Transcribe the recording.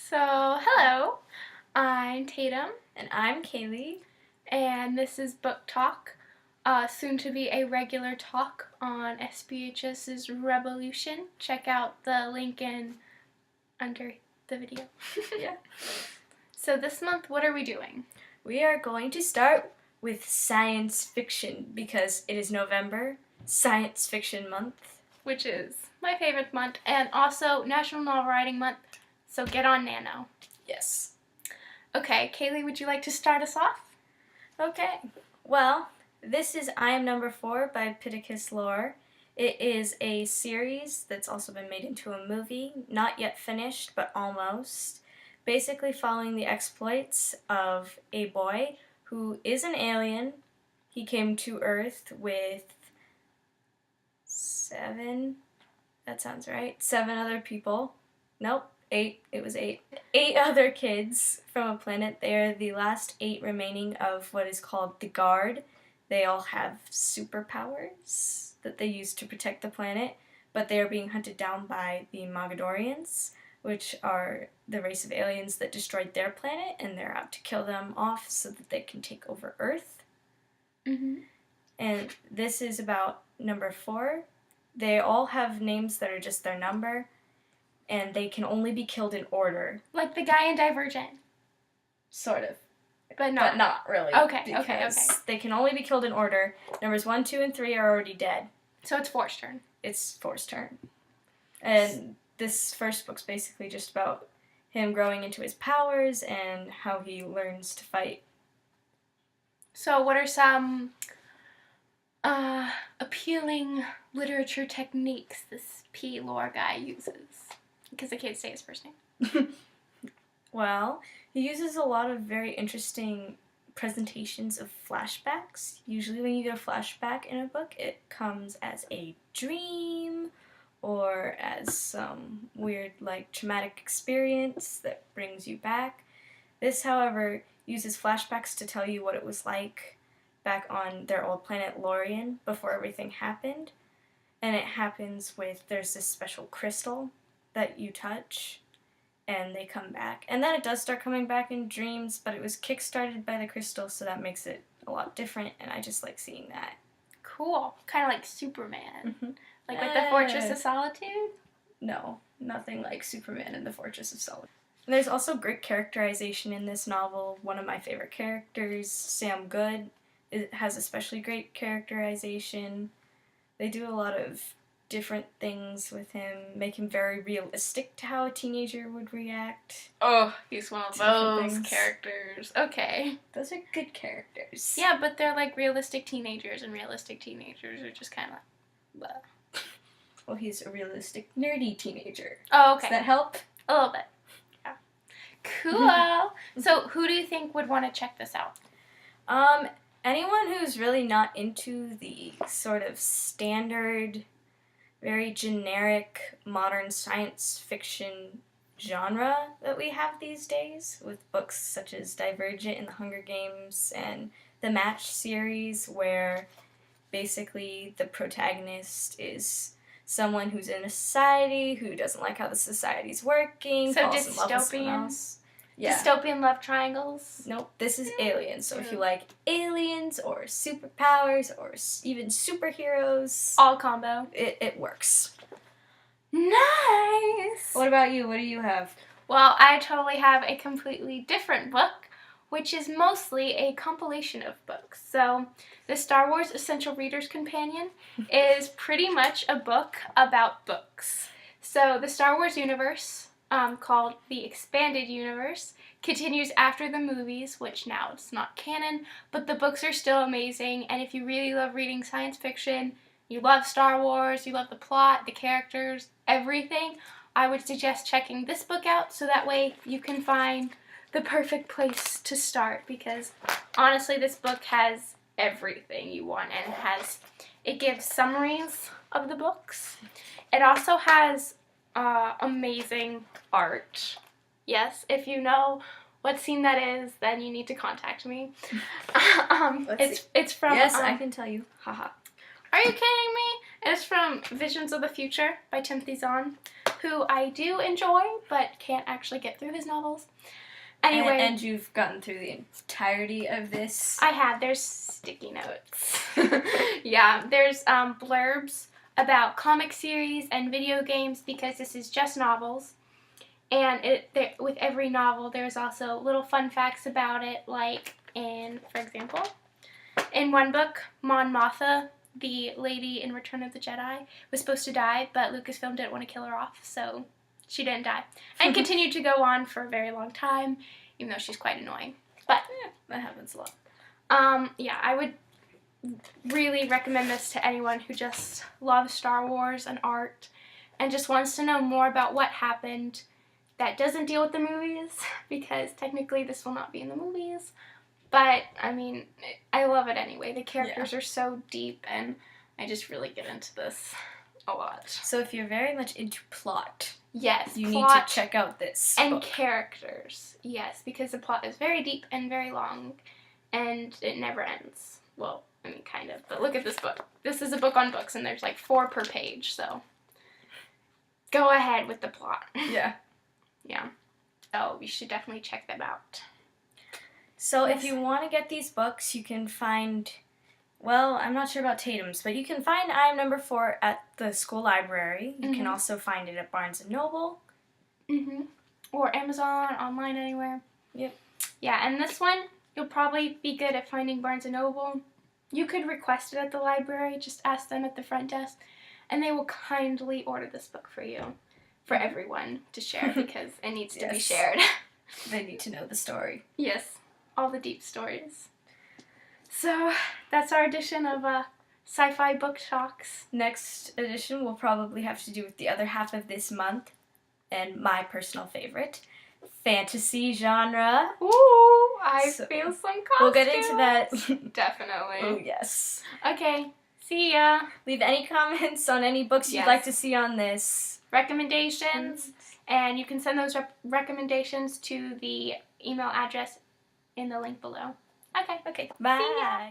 Hello, I'm Tatum, And I'm Kaylee. and this is Book Talk, soon to be a regular talk on SPHS's Revolution. Check out the link under the video. Yeah. So this month, what are we doing? We are going to start with science fiction because it is November, Science Fiction Month. Which is my favorite month, and also National Novel Writing Month, so get on Nano. Yes. Okay, Kaylee, would you like to start us off? Okay. Well, this is I Am Number 4 by Pittacus Lore. It is a series that's also been made into a movie, not yet finished, but almost. Basically following the exploits of a boy who is an alien. He came to Earth with 7 other people. Nope, 8. It was 8. 8 other kids from a planet. They are the last 8 remaining of what is called the Guard. They all have superpowers that they use to protect the planet, but they are being hunted down by the Mogadorians, which are the race of aliens that destroyed their planet, and they're out to kill them off so that they can take over Earth. Mm-hmm. And this is about number 4. They all have names that are just their number, and they can only be killed in order. Like the guy in Divergent. Sort of. But not. But not really. Okay. They can only be killed in order. Numbers 1, 2, and 3 are already dead. So it's 4's turn. It's 4's turn. And this first book's basically just about him growing into his powers and how he learns to fight. So what are some appealing literature techniques this P. Lore guy uses? Because I can't say his first name. Well, he uses a lot of very interesting presentations of flashbacks. Usually when you get a flashback in a book, it comes as a dream or as some weird, traumatic experience that brings you back. This, however, uses flashbacks to tell you what it was like back on their old planet Lorien before everything happened. And it happens there's this special crystal that you touch, and they come back. And then it does start coming back in dreams, but it was kickstarted by the crystal, so that makes it a lot different, and I just like seeing that. Cool. Kind of like Superman. Mm-hmm. Like with the Fortress of Solitude? No, nothing like Superman in the Fortress of Solitude. There's also great characterization in this novel. One of my favorite characters, Sam Good, it has especially great characterization. They do a lot of different things with him, make him very realistic to how a teenager would react. Oh, he's one of those characters. Okay. Those are good characters. Yeah, but they're like realistic teenagers, and realistic teenagers are just kind of blah. Well, he's a realistic, nerdy teenager. Oh, okay. Does that help? A little bit. Yeah. Cool. So, who do you think would want to check this out? Anyone who's really not into the sort of standard, very generic modern science fiction genre that we have these days, with books such as Divergent and The Hunger Games and the Match series, where basically the protagonist is someone who's in a society who doesn't like how the society's working, So falls in love with someone else. Yeah. Dystopian love triangles? Nope, this is aliens. So if you like aliens or superpowers or even superheroes, all combo. It works. Nice! What about you? What do you have? Well, I totally have a completely different book, which is mostly a compilation of books. So, the Star Wars Essential Reader's Companion is pretty much a book about books. So, the Star Wars universe, called the Expanded Universe, continues after the movies, which now it's not canon, but the books are still amazing, and if you really love reading science fiction, you love Star Wars, you love the plot, the characters, everything, I would suggest checking this book out so that way you can find the perfect place to start, because honestly this book has everything you want, and it gives summaries of the books. It also has amazing art. Yes, if you know what scene that is, then you need to contact me. It's from... Yes, I can tell you. Haha. Are you kidding me? It's from Visions of the Future by Timothy Zahn, who I do enjoy, but can't actually get through his novels. Anyway. And you've gotten through the entirety of this? I have. There's sticky notes. Yeah, there's blurbs about comic series and video games because this is just novels. And with every novel, there's also little fun facts about it, like for example, in one book, Mon Mothma, the lady in Return of the Jedi, was supposed to die, but Lucasfilm didn't want to kill her off, so she didn't die. And continued to go on for a very long time, even though she's quite annoying. But yeah, that happens a lot. Yeah, I would really recommend this to anyone who just loves Star Wars and art and just wants to know more about what happened that doesn't deal with the movies, because technically this will not be in the movies. But, I mean, I love it anyway. The characters are so deep, and I just really get into this a lot. So if you're very much into plot, yes, you need to check out this and book. Characters, yes, because the plot is very deep and very long, and it never ends. Well, I mean, kind of, but look at this book. This is a book on books, and there's like 4 per page, so go ahead with the plot. Yeah. Yeah. So you should definitely check them out. So if you want to get these books, you can find, well, I'm not sure about Tatum's, but you can find I Am Number 4 at the school library. You can also find it at Barnes & Noble. Or Amazon, online, anywhere. Yep. Yeah, and this one, you'll probably be good at finding Barnes & Noble. You could request it at the library, just ask them at the front desk, and they will kindly order this book for you, for everyone to share, because it needs to be shared. They need to know the story. Yes, all the deep stories. So, that's our edition of Sci-Fi Book Talks. Next edition will probably have to do with the other half of this month, and my personal favorite, fantasy genre. Ooh, I feel some costumes. We'll get into that. Definitely. Oh, yes. Okay, see ya. Leave any comments on any books you'd like to see on this. Recommendations, and you can send those recommendations to the email address in the link below. Okay. Bye. See ya.